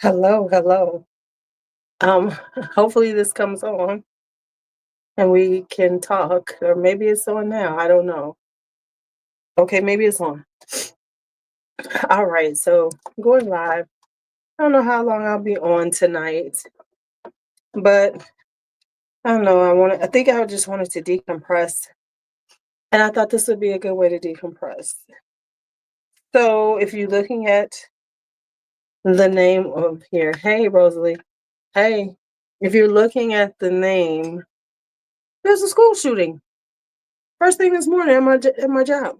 Hello, hello. Um, Hopefully this comes on and we can talk, or maybe it's on now. I don't know. Okay, maybe it's on. All right, so going live. I don't know how long I'll be on tonight, but I don't know. I think I just wanted to decompress, and I thought this would be a good way to decompress. So if you're looking at the name of here, hey Rosalie, hey, if you're looking at the name, there's a school shooting. First thing this morning at my job.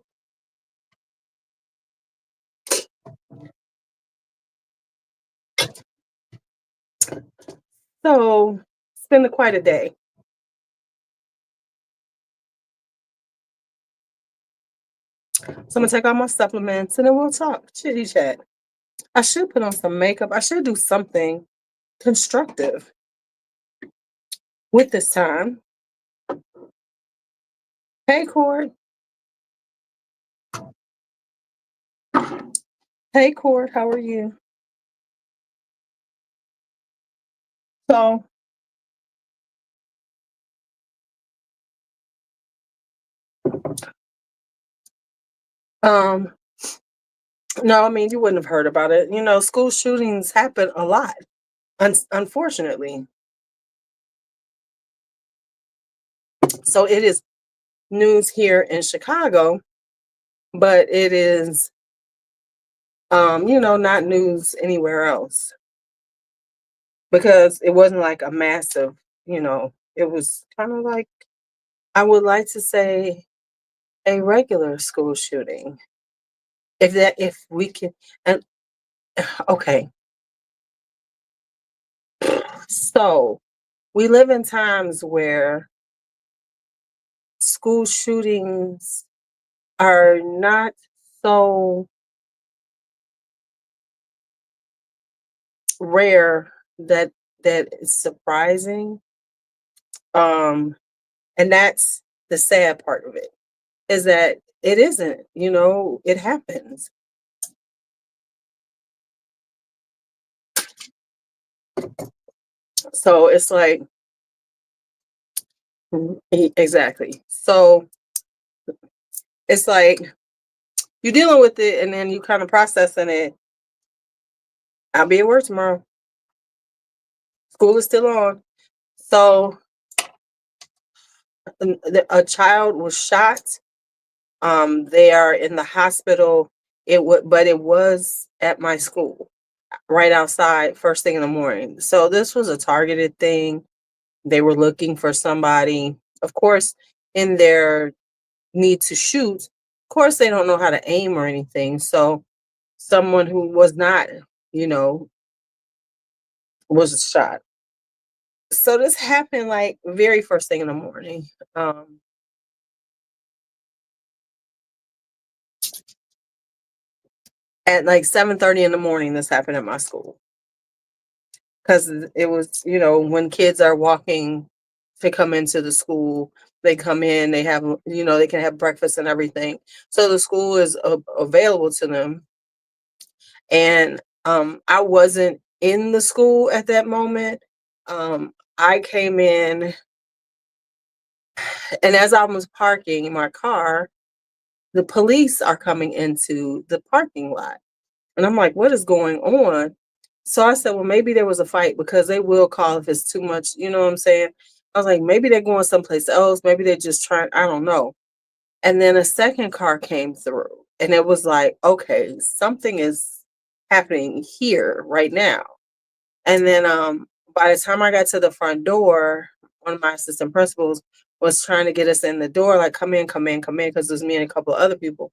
So it's been quite a day. So I'm gonna take all my supplements and then we'll talk, chitty chat. I should put on some makeup. I should do something constructive with this time. Hey, Cord. Hey, Cord. How are you? So, um, no, I mean you wouldn't have heard about it. You know, school shootings happen a lot. Unfortunately, so it is news here in Chicago, but it is, not news anywhere else because it wasn't like a massive. It was kind of like I would like to say a regular school shooting. If we can, and okay, so we live in times where school shootings are not so rare that it's surprising. Um, and that's the sad part of it is that it isn't, it happens. So it's like, exactly. So it's like you're dealing with it and then you kind of processing it. I'll be at work tomorrow. School is still on. So a child was shot. They are in the hospital. But it was at my school, right outside, first thing in the morning. So this was a targeted thing. They were looking for somebody. Of course, in their need to shoot, of course, they don't know how to aim or anything. So someone who was not, you know, was shot. So this happened like very first thing in the morning. At like 7:30 in the morning, this happened at my school. Because it was, when kids are walking to come into the school, they come in, they have, they can have breakfast and everything. So the school is available to them. And I wasn't in the school at that moment. I came in, and as I was parking my car, the police are coming into the parking lot. And I'm like, what is going on? So I said, well, maybe there was a fight because they will call if it's too much. You know what I'm saying? I was like, maybe they're going someplace else. Maybe they're just trying, I don't know. And then a second car came through and it was like, okay, something is happening here right now. And then by the time I got to the front door, one of my assistant principals was trying to get us in the door, like, come in, come in, come in, because it was me and a couple of other people.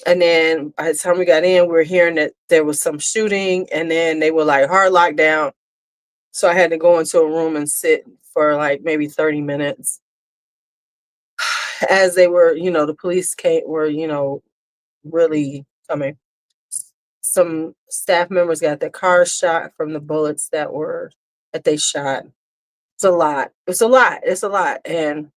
And then by the time we got in, we were hearing that there was some shooting, and then they were like hard lockdown. So I had to go into a room and sit for like maybe 30 minutes as they were, the police were, really coming. Some staff members got their cars shot from the bullets that they shot. It's a lot. It's a lot. It's a lot. And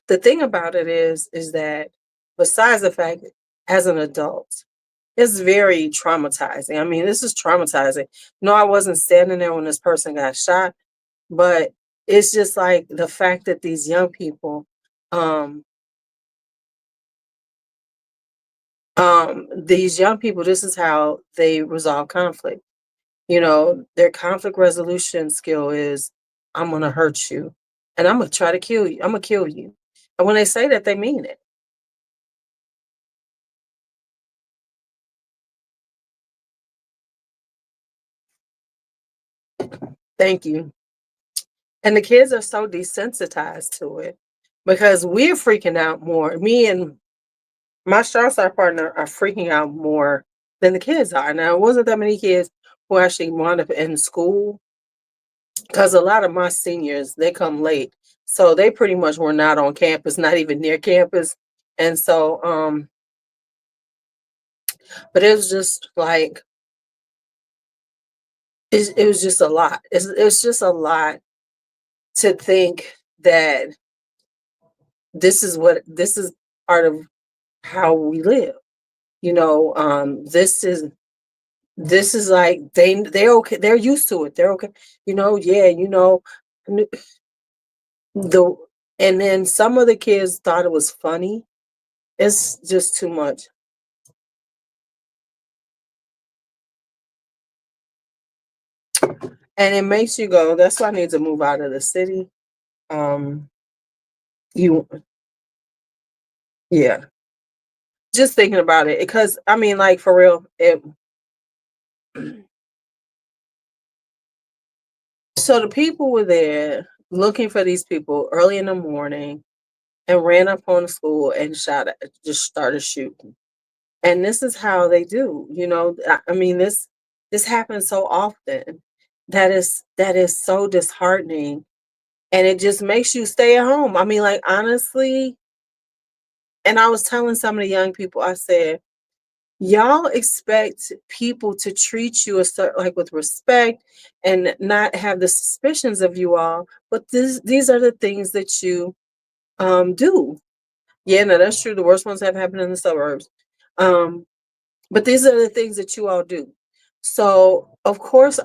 the thing about it is that besides the fact, as an adult, It's very traumatizing. I mean, this is traumatizing. No, I wasn't standing there when this person got shot, but it's just like the fact that these young people, um, this is how they resolve conflict. You know, their conflict resolution skill is, I'm gonna hurt you, and I'm gonna try to kill you. I'm gonna kill you. And when they say that, they mean it. Thank you. And the kids are so desensitized to it because we're freaking out more. Me and my star side partner are freaking out more than the kids are. Now, it wasn't that many kids who actually wound up in school because a lot of my seniors, they come late. So they pretty much were not on campus, not even near campus. And so, but it was just like, it was just a lot. It's just a lot to think that this is part of how we live. You know, this is like they're okay. They're used to it. They're okay. You know, yeah. You know, the and then some of the kids thought it was funny. It's just too much, and it makes you go. That's why I need to move out of the city. Um, you, yeah. Just thinking about it, because I mean, like for real, it. So the people were there looking for these people early in the morning and ran up on the school and just started shooting. And this is how they do, you know. I mean, this happens so often. That is so disheartening, and it just makes you stay at home. I mean, like honestly, and I was telling some of the young people, I said, y'all expect people to treat you a certain, like with respect and not have the suspicions of you all, but these are the things that you do. Yeah, no, that's true. The worst ones have happened in the suburbs. But these are the things that you all do. So of course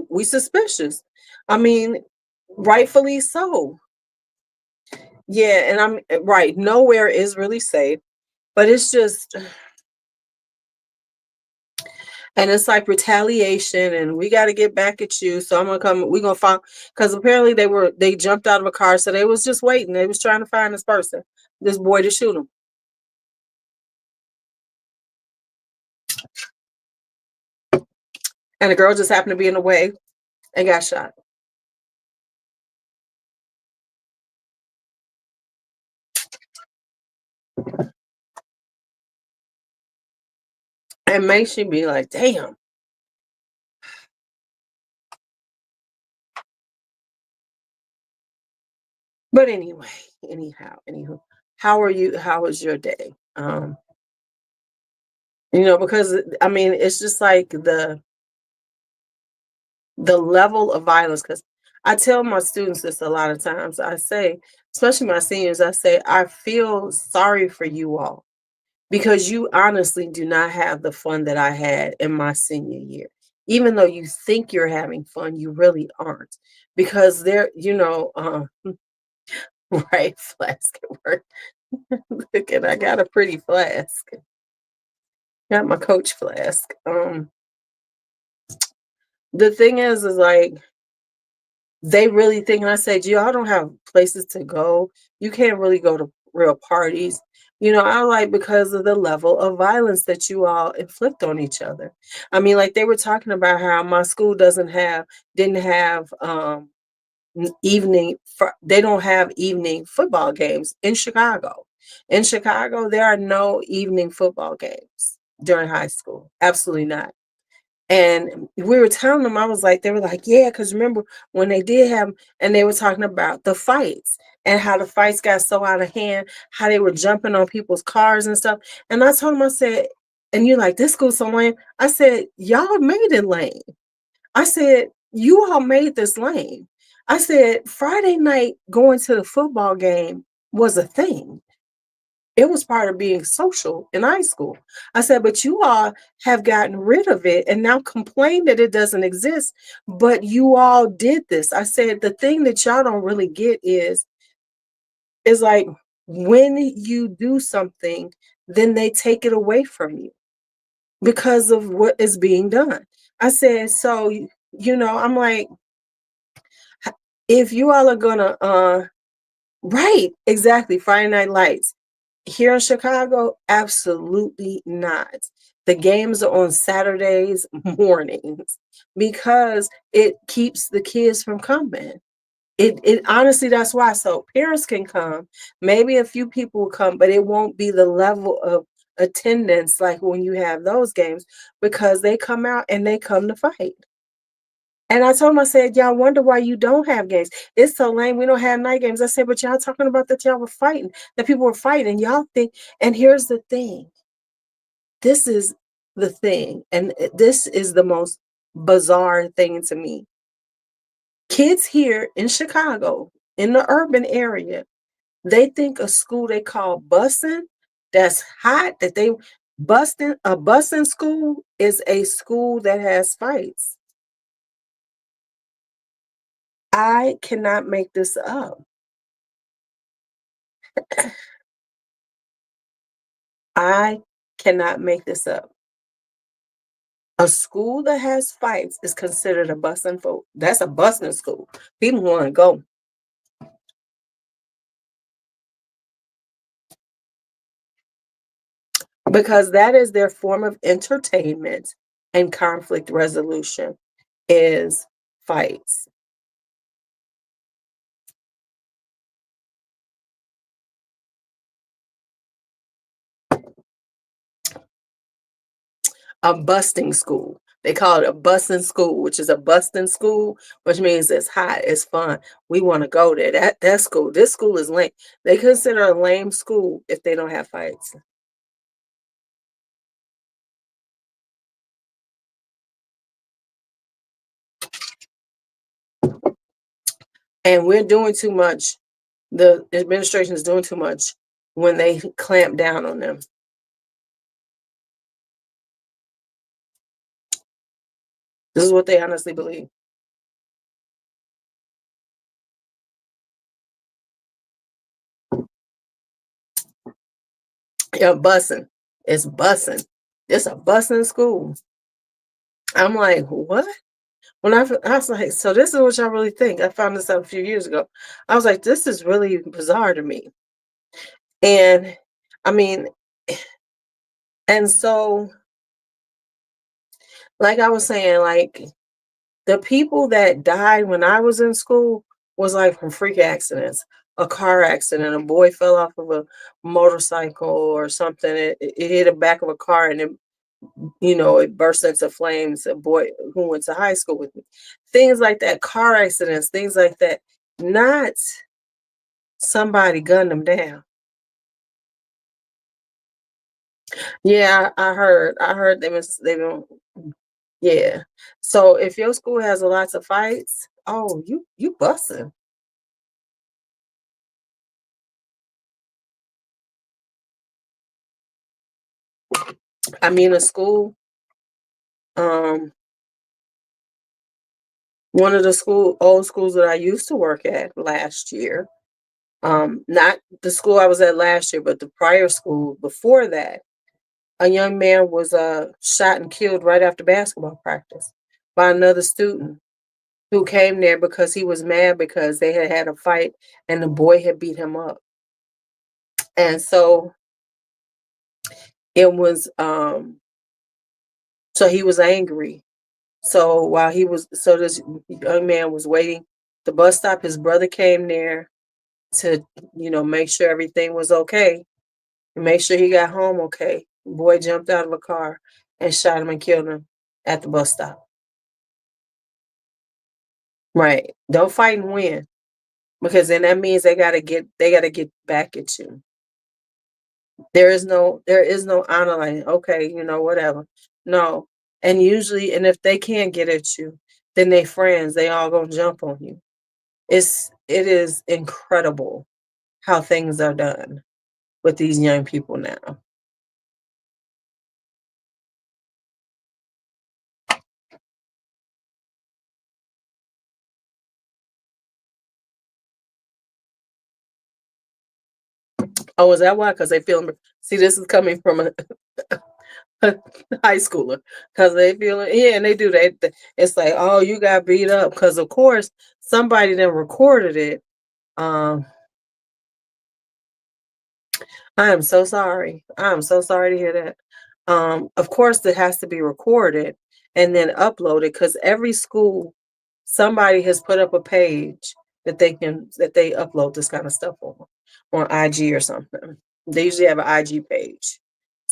we suspicious. I mean, rightfully so. Yeah, and I'm right. Nowhere is really safe, but it's just, and it's like retaliation, and we got to get back at you. So I'm gonna come. We're gonna find, because apparently they jumped out of a car, so they was just waiting. They was trying to find this person, this boy, to shoot him. And the girl just happened to be in the way and got shot. It makes you be like, damn. But anyway, anywho, how are you? How was your day? You know, because I mean, it's just like the level of violence. Because I tell my students this a lot of times. I say, especially my seniors, I say, I feel sorry for you all because you honestly do not have the fun that I had in my senior year. Even though you think you're having fun, you really aren't, because right, flask at work. Look, and I got a pretty flask. Got my Coach flask. The thing is like they really think, and I said, y'all don't have places to go. You can't really go to real parties. You know, I like, because of the level of violence that you all inflict on each other. I mean, like they were talking about how my school didn't have they don't have evening football games in Chicago. In Chicago, there are no evening football games during high school. Absolutely not. And we were telling them, I was like, they were like, yeah, because remember when they did have, and they were talking about the fights and how the fights got so out of hand, how they were jumping on people's cars and stuff. And I told them, I said, and you're like, this school's so lame. I said, y'all made it lame. I said, you all made this lame. I said, Friday night going to the football game was a thing. It was part of being social in high school. I said, but you all have gotten rid of it and now complain that it doesn't exist, but you all did this. I said, the thing that y'all don't really get is like when you do something, then they take it away from you because of what is being done. I said, so, I'm like, if you all are gonna, right, exactly, Friday Night Lights. Here in Chicago, absolutely not. The games are on Saturdays mornings because it keeps the kids from coming. It honestly, that's why. So parents can come, maybe a few people will come, but it won't be the level of attendance like when you have those games because they come out and they come to fight. And I told him, I said, y'all wonder why you don't have games. It's so lame. We don't have night games. I said, but y'all talking about that y'all were fighting, that people were fighting. Y'all think, and here's the thing. This is the thing. And this is the most bizarre thing to me. Kids here in Chicago, in the urban area, they think a school they call busing, that's hot, that they busting, a busing school is a school that has fights. I cannot make this up. I cannot make this up. A school that has fights is considered a busing folk. That's a busing school. People want to go because that is their form of entertainment and conflict resolution is fights. A busting school. They call it a busting school, which is a busting school, which means it's hot, it's fun. We want to go there. That school, this school is lame. They consider a lame school if they don't have fights. And we're doing too much. The administration is doing too much when they clamp down on them. This is what they honestly believe. Yeah, busing. It's busing. It's a busing school. I'm like, what? When I was like, so this is what y'all really think. I found this out a few years ago. I was like, this is really bizarre to me. And I mean, and so, like I was saying, like the people that died when I was in school was like from freak accidents, a car accident, a boy fell off of a motorcycle or something. It hit the back of a car and it burst into flames. A boy who went to high school with me. Things like that, car accidents, things like that. Not somebody gunned them down. Yeah, I heard they been yeah. So if your school has a lots of fights, oh, you busting. I mean, a school, um, one of the old schools that I used to work at last year, not the school I was at last year, but the prior school before that, a young man was shot and killed right after basketball practice by another student who came there because he was mad because they had had a fight and the boy had beat him up. And so it was so he was angry. So so this young man was waiting at the bus stop. His brother came there to, make sure everything was okay and make sure he got home okay. The boy jumped out of a car and shot him and killed him at the bus stop. Right. Don't fight and win because then that means they gotta get back at you. There is no honor like, okay, whatever. No. And usually, and if they can't get at you, then they friends, they all gonna jump on you. It is incredible how things are done. with these young people now. Oh, is that why? Because they feel, see, this is coming from a high schooler, because they feel, yeah, and they do that. It's like, oh, you got beat up, because of course somebody then recorded it. Um, I am so sorry. I am so sorry to hear that. Of course, it has to be recorded and then uploaded, because every school, somebody has put up a page that they upload this kind of stuff on IG or something. They usually have an IG page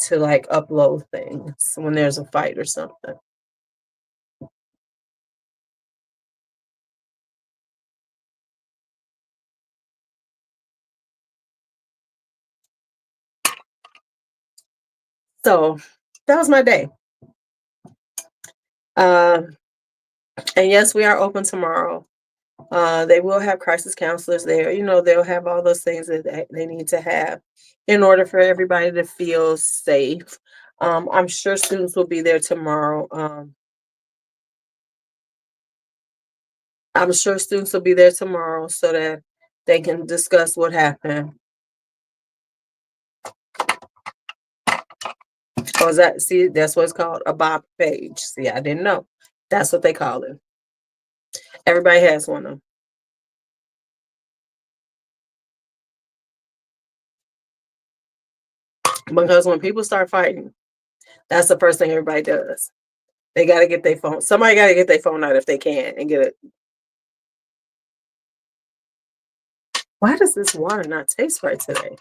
to like upload things when there's a fight or something. So that was my day. Uh, and yes, we are open tomorrow. They will have crisis counselors there. You know, they'll have all those things that they need to have in order for everybody to feel safe. I'm sure students will be there tomorrow. I'm sure students will be there tomorrow so that they can discuss what happened. Oh, is that, see, that's what's called a Bob page. See, I didn't know. That's what they call it. Everybody has one of them. Because when people start fighting, that's the first thing everybody does. They got to get their phone. Somebody got to get their phone out if they can and get it. Why does this water not taste right today?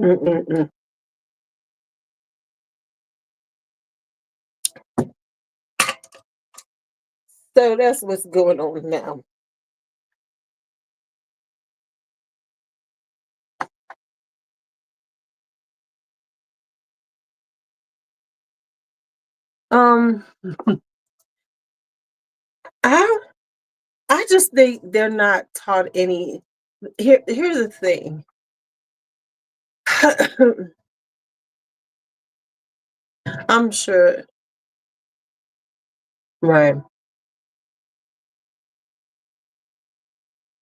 Mm-mm-mm. So that's what's going on now. Um, I I just think they're not taught any. Here's the thing. I'm sure, right.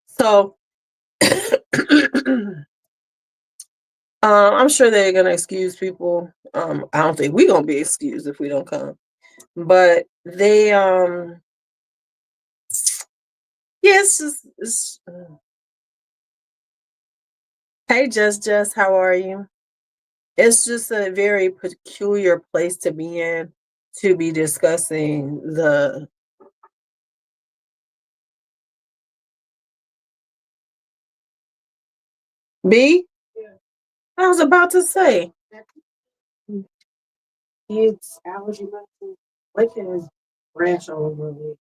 So I'm sure they're gonna excuse people. I don't think we're gonna be excused if we don't come. But they yes, hey just how are you? It's just a very peculiar place to be in, to be discussing the B. I was about to say. It's allergy medicine. Lichen is rash all over me.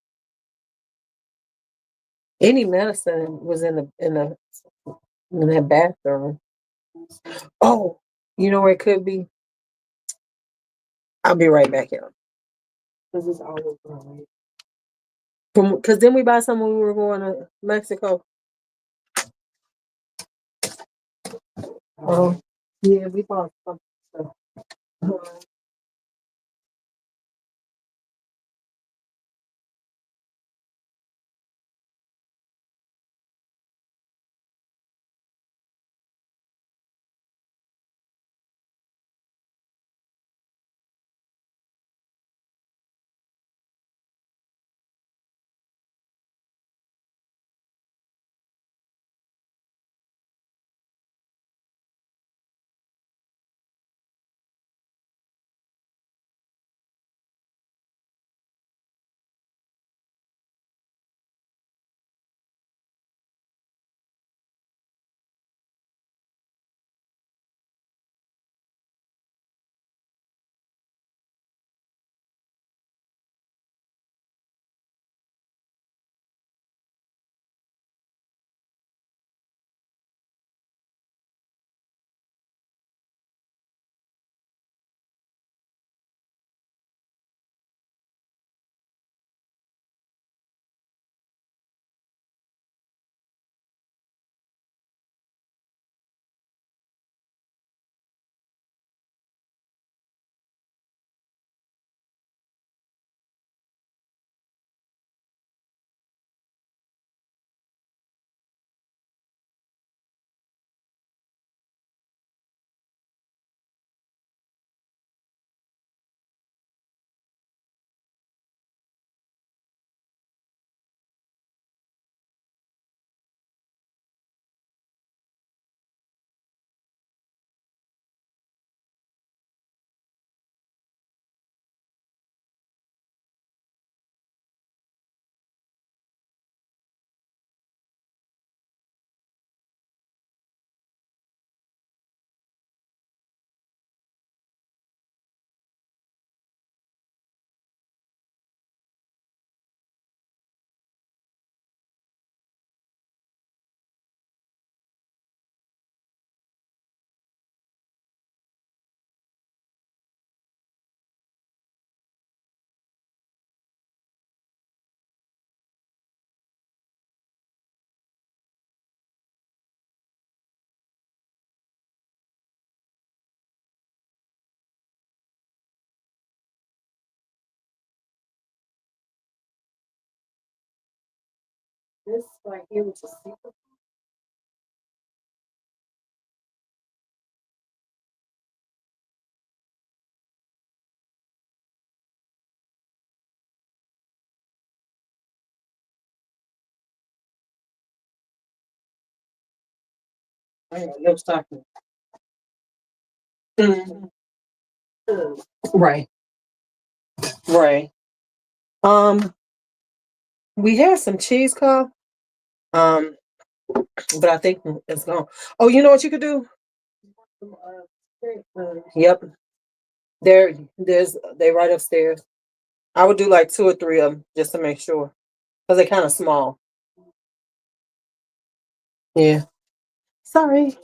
Any medicine was in that bathroom. Oh, you know where it could be? I'll be right back here. Because it's always right. Because then we buy some when we were going to Mexico. Yeah, we bought some stuff. This right here, which is secret. No stocking. Mhm. Right, right. Um, we had some cheese cough. Um, but I think it's gone. Oh, you know what you could do? Yep, they right upstairs. I would do like 2 or 3 of them just to make sure, because they're kind of small. Yeah. Sorry.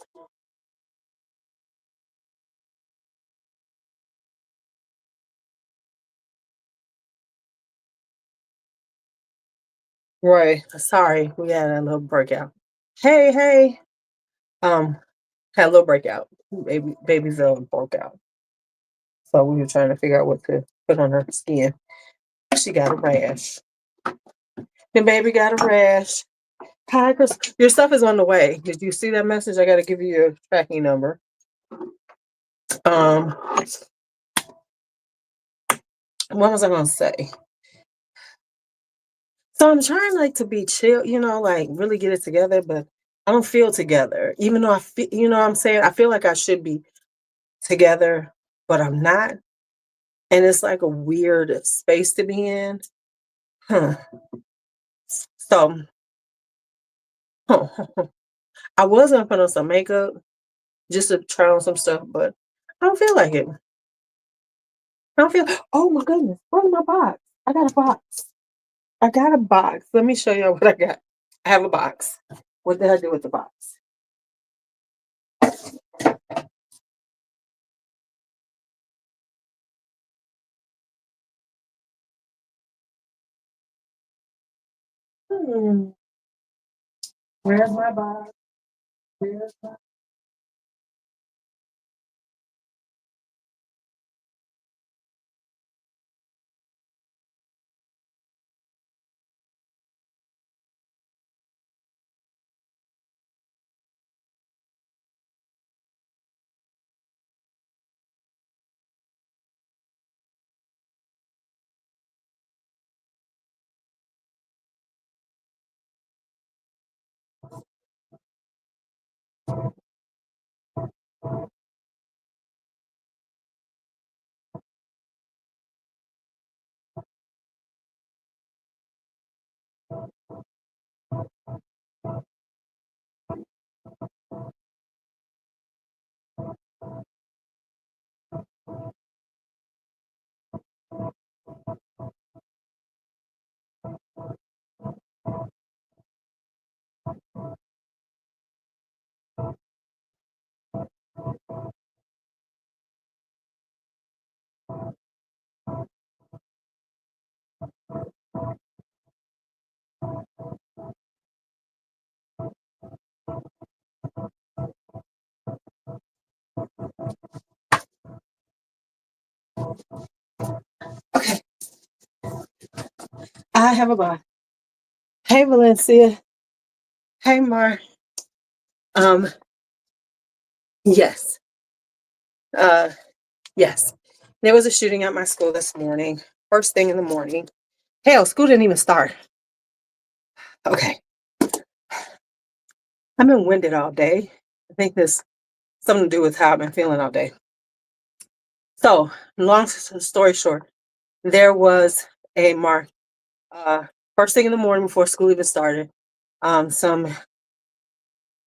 Right. Sorry. We had a little breakout. Hey, hey. Um, had a little breakout. Baby's broke out. So we were trying to figure out what to put on her skin. She got a rash. The baby got a rash. Hi, Chris. Your stuff is on the way. Did you see that message? I got to give you your tracking number. Um, what was I going to say? So I'm trying like to be chill, like really get it together, but I don't feel together. Even though I feel, what I'm saying, I feel like I should be together, but I'm not. And it's like a weird space to be in. Huh. So huh. I was gonna put on some makeup just to try on some stuff, but I don't feel like it. I don't feel. Oh my goodness, where's my box? I got a box. I got a box. Let me show you what I got. I have a box. What did I do with the box? Hmm. Where's my box? Where's my Okay, I have a box. Hey Valencia. Hey Mar. Um, yes. Uh yes. There was a shooting at my school this morning. First thing in the morning. Hell, school didn't even start. Okay. I've been winded all day. I think this something to do with how I've been feeling all day. So, long story short, there was a mark first thing in the morning before school even started. Some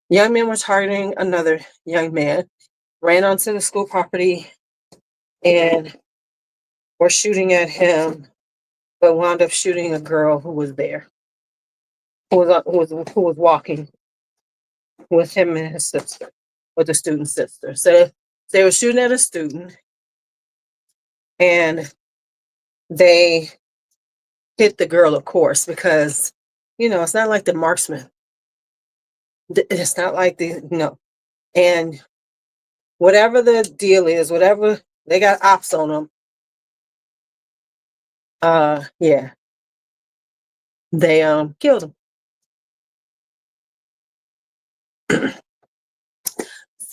young men were targeting another young man, ran onto the school property and were shooting at him, but wound up shooting a girl who was there, who was walking with him and his sister, with the student's sister. So they were shooting at a student, and they hit the girl, of course, because it's not like the marksman. It's not like the no, and whatever the deal is, whatever they got ops on them. Yeah, they killed him.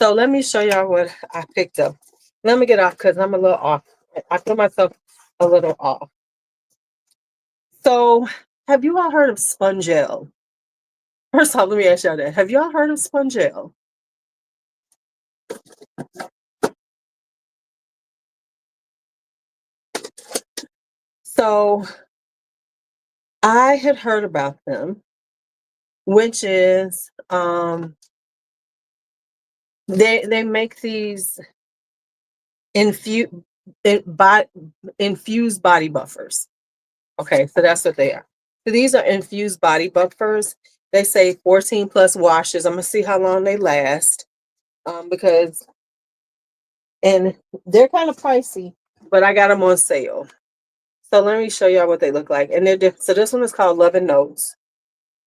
So let me show y'all what I picked up. Let me get off because I'm a little off. I feel myself a little off. So have you all heard of Spongel? First off, let me ask y'all that. Have y'all heard of Spongel? So I had heard about them, which is they make these infused infused body buffers. Okay, so that's what they are. So these are infused body buffers. They say 14 plus washes. I'm gonna see how long they last. Because and they're kind of pricey, but I got them on sale. So let me show y'all what they look like. And they're different. So this one is called Love and Notes.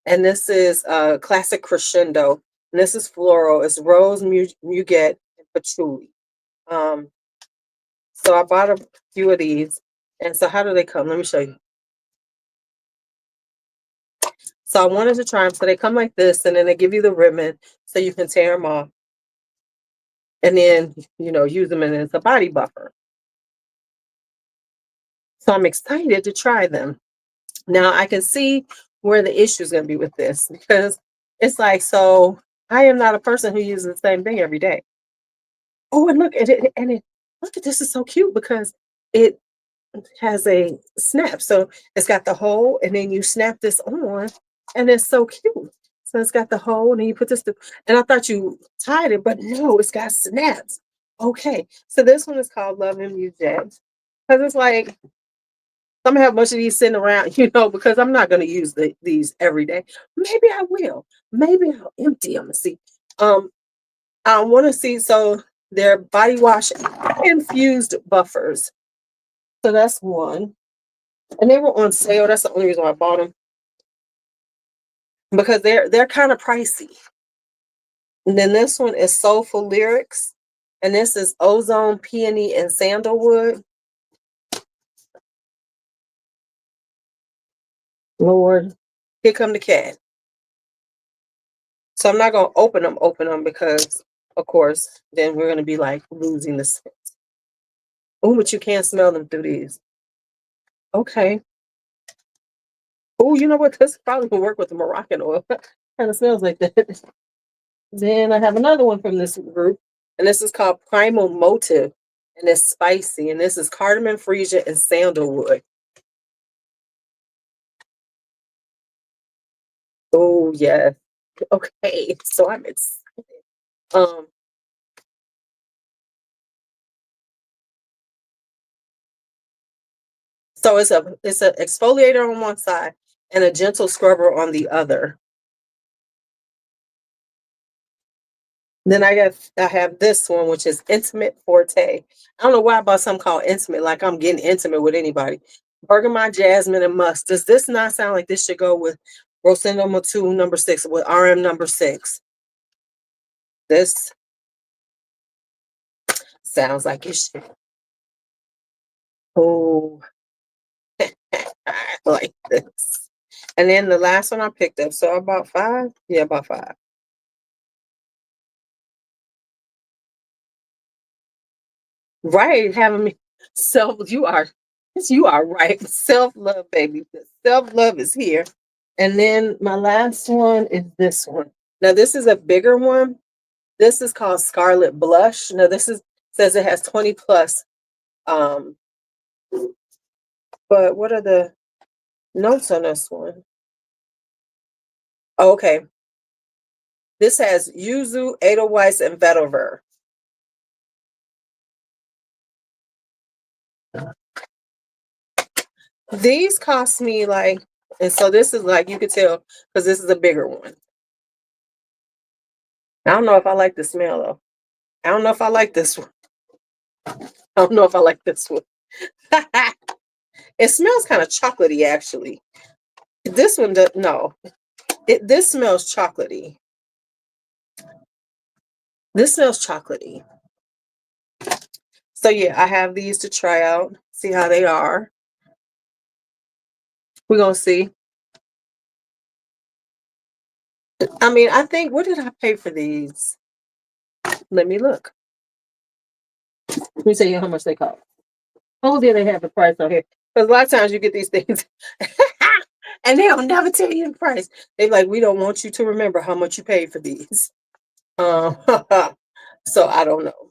And this is classic crescendo. And this is floral. It's rose, muguet, and patchouli. Um, so I bought a few of these. And so how do they come? Let me show you. So I wanted to try them. So they come like this, and then they give you the ribbon so you can tear them off. And then, use them, and it's a body buffer. So I'm excited to try them. Now I can see where the issue is going to be with this because it's like, so I am not a person who uses the same thing every day. Oh, and look at it, look at this is so cute because it has a snap. So it's got the hole, and then you snap this on, and it's so cute. So it's got the hole, and then you put this, and I thought you tied it, but no, it's got snaps. Okay, so this one is called Love and Museums because it's like I'm gonna have a bunch of these sitting around, because I'm not gonna use these every day. Maybe I will. Maybe I'll empty them and see. I want to see. So they're body wash infused buffers. So that's one. And they were on sale. That's the only reason why I bought them because they're kind of pricey. And then this one is Soulful Lyrics, and this is Ozone, Peony, and Sandalwood. Lord, here come the cat. So I'm not gonna open them because, of course, then we're gonna be like losing the scent. Oh, but you can't smell them through these. Okay. Oh, you know what? This probably will work with the Moroccan oil. Kind of smells like that. Then I have another one from this group, and this is called Primal Motive, and it's spicy, and this is cardamom, freesia, and sandalwood. Oh yeah. Okay. So I'm excited. Um, so it's a exfoliator on one side and a gentle scrubber on the other. Then I have this one, which is Intimate Forte. I don't know why I bought something called Intimate, like I'm getting intimate with anybody. Bergamot, jasmine, and musk. Does this not sound like this should go with Rosendo Matu number 6 with RM number 6? This sounds like it should. Oh, I like this. And then the last one I picked up. So about 5. Yeah, about 5. Right, having me you are right. Self-love, baby. Self-love is here. And then my last one is this one. Now this is a bigger one. This is called Scarlet Blush. Now this is says it has 20 plus. Um, but what are the notes on this one? Oh, okay. This has yuzu, edelweiss, and vetiver. These cost me like, and so this is like you could tell because this is a bigger one. I don't know if I like the smell though. I don't know if I like this one. I don't know if I like this one. It smells kind of chocolatey actually. This one does no. This smells chocolatey. This smells chocolatey. So yeah, I have these to try out, see how they are. We're gonna see. I mean, I think what did I pay for these? Let me look. Let me tell you how much they cost. Oh, there they have the price on here. Because a lot of times you get these things and they'll never tell you the price. They're like, we don't want you to remember how much you paid for these. Um, so I don't know.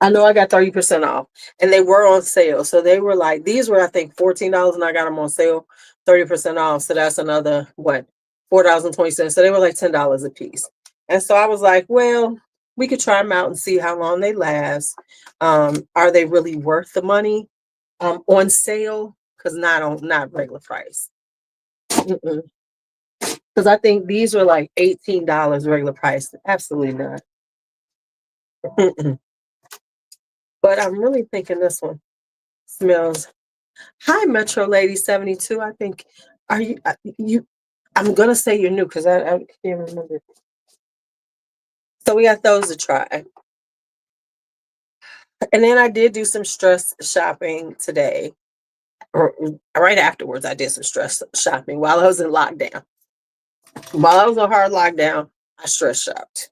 I know I got 30% off and they were on sale. So they were like, these were, I think, $14 and I got them on sale, 30% off. So that's another, what, $4.20. So they were like $10 a piece. And so I was like, well, we could try them out and see how long they last. Are they really worth the money on sale? Because not regular price. Because I think these were like $18 regular price. Absolutely not. But I'm really thinking this one smells. Hi, Metro Lady 72. I think, are you, I'm going to say you're new because I can't remember. So we got those to try. And then I did do some stress shopping today. Or right afterwards, I did some stress shopping while I was in lockdown. While I was on hard lockdown, I stress shopped.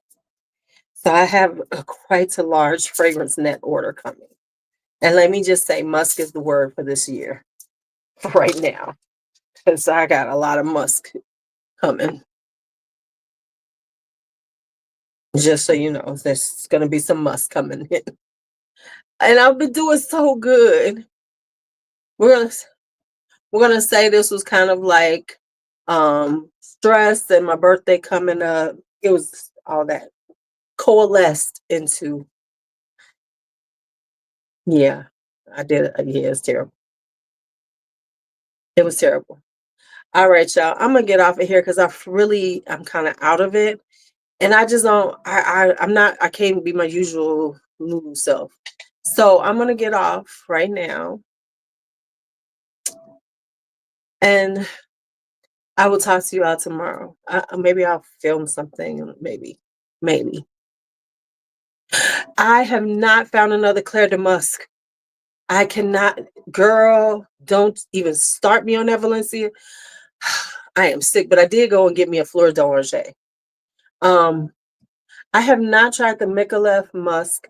So I have quite a large fragrance net order coming. And let me just say, musk is the word for this year right now. Because I got a lot of musk coming. Just so you know, there's going to be some musk coming in. And I've been doing so good. We're gonna say this was kind of like stress and my birthday coming up. It was all that coalesced into, yeah, I did it. Yeah, it's terrible. It was terrible. All right, y'all. I'm gonna get off of here because I'm kind of out of it. And I just don't I'm not, I can't be my usual LuuLuu self. So I'm gonna get off right now. And I will talk to you all tomorrow. Maybe I'll film something. Maybe. I have not found another Claire de Musk. I cannot, girl, don't even start me on that Valencia. I am sick, but I did go and get me a Fleur d'Oranger. I have not tried the Micallef Musk,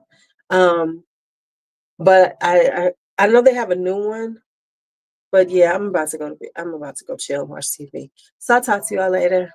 but I know they have a new one. But yeah, I'm about to go chill and watch TV. So I'll talk to y'all later.